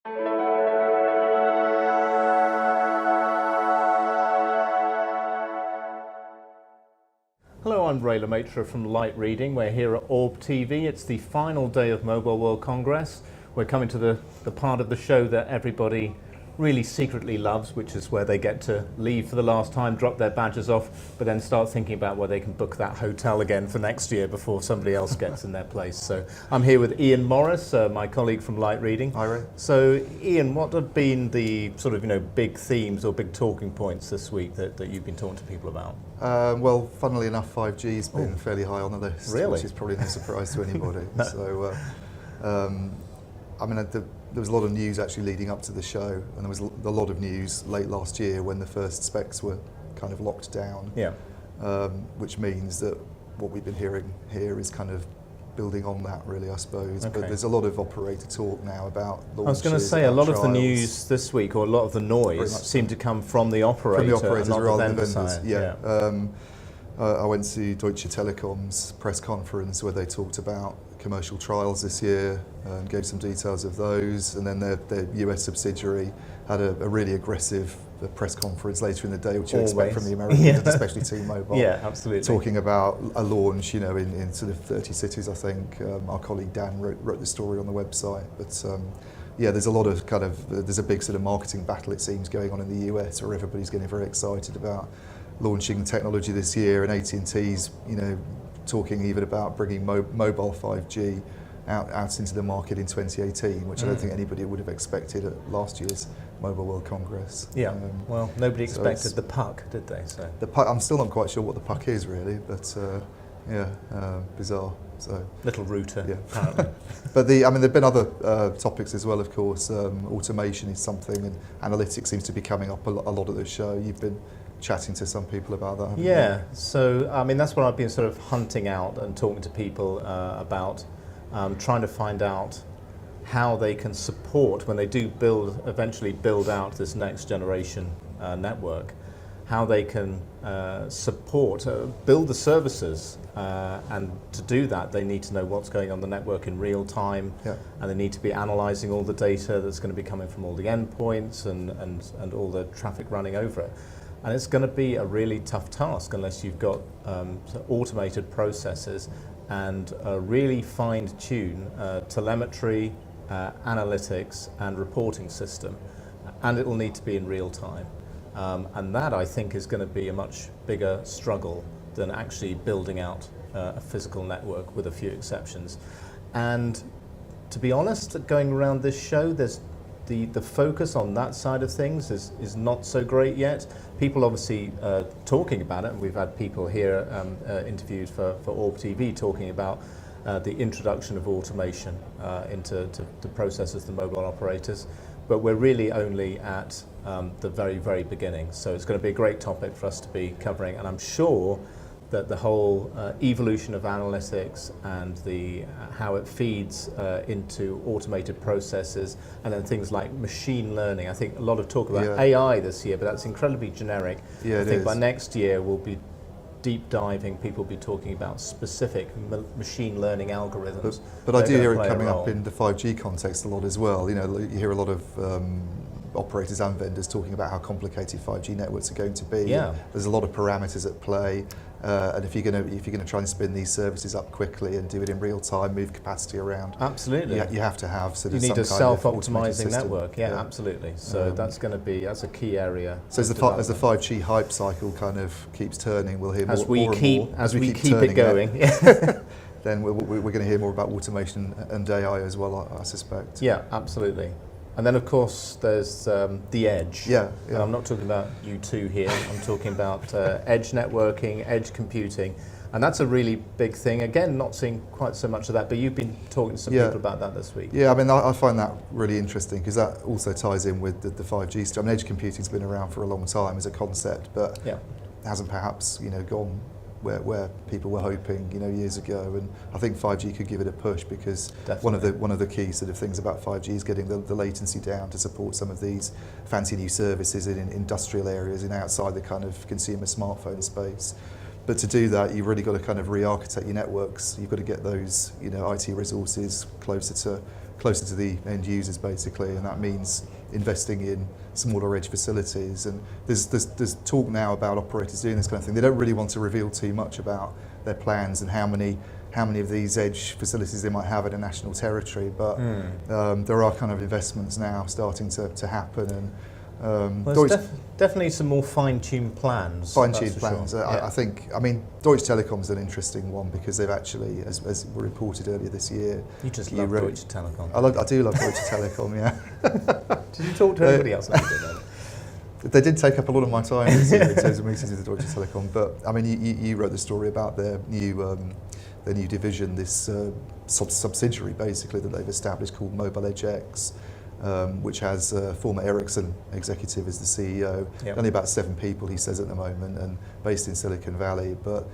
Hello, I'm Ray Lemaitre from Light Reading. We're here at OrbTV. It's the final day of Mobile World Congress. We're coming to the part of the show that everybody really secretly loves, which is where they get to leave for the last time, drop their badges off, but then start thinking about where they can book that hotel again for next year before somebody else gets in their place. So I'm here with Iain Morris, my colleague from Light Reading. Hi, Ray. So Iain, what have been the sort of big themes or big talking points this week that you've been talking to people about? Well, funnily enough, 5G's been fairly high on the list, really? Which is probably no surprise to anybody. So, I mean, there was a lot of news actually leading up to the show, and there was a lot of news late last year when the first specs were kind of locked down. Yeah. Which means that what we've been hearing here is kind of building on that, really, I suppose. Okay. But there's a lot of operator talk now about launches. I was going to say, a lot trials. of the news this week, or a lot of the noise, seemed to come from the operator, from the operators and not rather the than vendor vendors. side. Yeah. I went to Deutsche Telekom's press conference where they talked about commercial trials this year, gave some details of those, and then their US subsidiary had a really aggressive press conference later in the day, which you expect from the Americans, especially T-Mobile. Yeah, absolutely. Talking about a launch, in sort of 30 cities, I think. Our colleague Dan wrote the story on the website, but yeah, there's a lot of there's a big sort of marketing battle, it seems, going on in the US, where everybody's getting very excited about launching technology this year, and AT&T's, talking even about bringing mobile 5G out into the market in 2018, which I don't think anybody would have expected at last year's Mobile World Congress. Yeah, well, nobody expected the puck, did they? So the puck, I'm still not quite sure what the puck is really, but bizarre. So little router, yeah. apparently. But there've been other topics as well, of course. Automation is something, and analytics seems to be coming up a lot at the show. You've been chatting to some people about that, haven't Yeah, you? so that's what I've been sort of hunting out and talking to people about, trying to find out how they can support, when they do eventually build out this next generation network, how they can support, build the services, and to do that they need to know what's going on the network in real time, and they need to be analysing all the data that's going to be coming from all the endpoints and all the traffic running over it. And it's going to be a really tough task unless you've got automated processes and a really fine-tune telemetry, analytics and reporting system. And it will need to be in real time. And that, I think, is going to be a much bigger struggle than actually building out a physical network, with a few exceptions. And to be honest, going around this show, there's the focus on that side of things is not so great yet. People obviously talking about it, and we've had people here interviewed for OrbTV talking about the introduction of automation into the processes, the mobile operators, but we're really only at the very, very beginning. So it's going to be a great topic for us to be covering, and I'm sure that the whole evolution of analytics and how it feeds into automated processes, and then things like machine learning. I think a lot of talk about AI this year, but that's incredibly generic. Yeah, I think by next year we'll be deep diving, people will be talking about specific machine learning algorithms. But I do hear it coming up in the 5G context a lot as well. You hear a lot of operators and vendors talking about how complicated 5G networks are going to be. Yeah. There's a lot of parameters at play, and if you're going to try and spin these services up quickly and do it in real time, move capacity around, absolutely, you have to have you need a self-optimizing network. Yeah, absolutely. So that's a key area. So as the 5G hype cycle kind of keeps turning, we'll hear as we keep it going. Then we're going to hear more about automation and AI as well, I suspect. Yeah, absolutely. And then, of course, there's the edge. Yeah. And I'm not talking about you two here. I'm talking about edge networking, edge computing. And that's a really big thing. Again, not seeing quite so much of that, but you've been talking to some people about that this week. Yeah, I find that really interesting because that also ties in with the 5G stuff. Edge computing's been around for a long time as a concept, but hasn't perhaps gone where people were hoping years ago, and I think 5G could give it a push because one of the key sort of things about 5G is getting the latency down to support some of these fancy new services in industrial areas and outside the kind of consumer smartphone space. But to do that, you've really got to kind of re-architect your networks. You've got to get those IT resources closer closer to the end users basically, and that means investing in smaller edge facilities. And there's talk now about operators doing this kind of thing. They don't really want to reveal too much about their plans and how many of these edge facilities they might have in a national territory, but there are kind of investments now starting to happen. And well, there's definitely some more fine-tuned plans. Fine-tuned plans. Sure. I think, I mean, Deutsche Telekom's an interesting one because they've actually, as reported earlier this year... You just love Deutsche Telekom. I do love Deutsche Telekom, yeah. Did you talk to anybody else like you did then? They did take up a lot of my time this year in terms of meetings with the Deutsche Telekom, but I mean, you wrote the story about their new division, this subsidiary basically that they've established called Mobile Edge X, which has a former Ericsson executive as the CEO. Yep. Only about 7 people, he says, at the moment, and based in Silicon Valley. But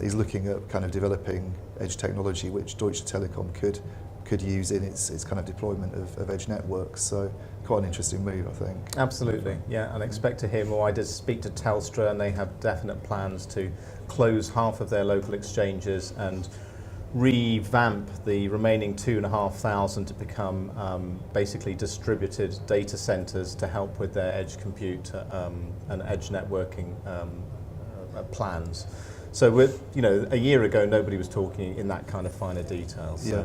he's looking at kind of developing edge technology, which Deutsche Telekom could use in its kind of deployment of edge networks. So quite an interesting move, I think. Absolutely, yeah, and expect to hear more. I did speak to Telstra, and they have definite plans to close half of their local exchanges and revamp the remaining 2,500 to become basically distributed data centers to help with their edge compute and edge networking plans. So a year ago, nobody was talking in that kind of finer detail. So. Yeah.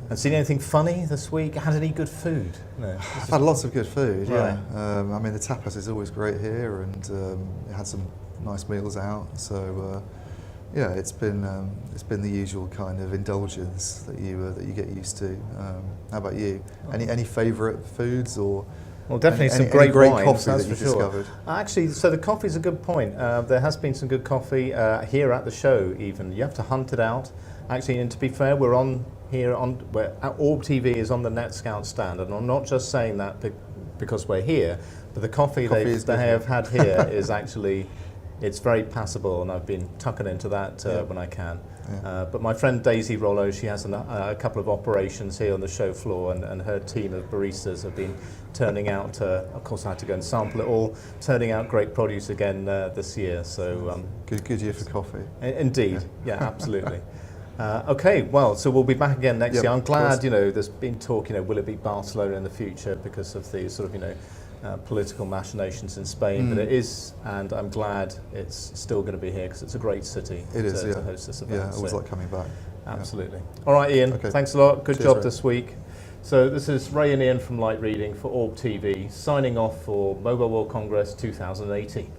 And seen anything funny this week? Had any good food? No. I've had lots of good food, right. Yeah. I mean, the tapas is always great here, and had some nice meals out. So yeah, it's been the usual kind of indulgence that you get used to. How about you? Any favourite foods or? Well, definitely some great wines, coffee that's that you for sure. discovered. Actually, so the coffee's a good point. There has been some good coffee here at the show. Even you have to hunt it out. Actually, and to be fair, we're on here where OrbTV is on the NetScout stand, and I'm not just saying that because we're here, but the coffee they have had here is actually, it's very passable, and I've been tucking into that when I can. Yeah. But my friend Daisy Rollo, she has a couple of operations here on the show floor, and her team of baristas have been turning out, of course I had to go and sample it all, turning out great produce again this year. So good year for coffee. Indeed, yeah, absolutely. Okay, well, so we'll be back again next year. I'm glad, there's been talk, will it be Barcelona in the future because of the sort of, political machinations in Spain, but it is, and I'm glad it's still going to be here because it's a great city to host this event. Yeah, I always like coming back. Absolutely. All right, Ian, thanks a lot. Good job this week. So this is Ray and Ian from Light Reading for OrbTV, signing off for Mobile World Congress 2018.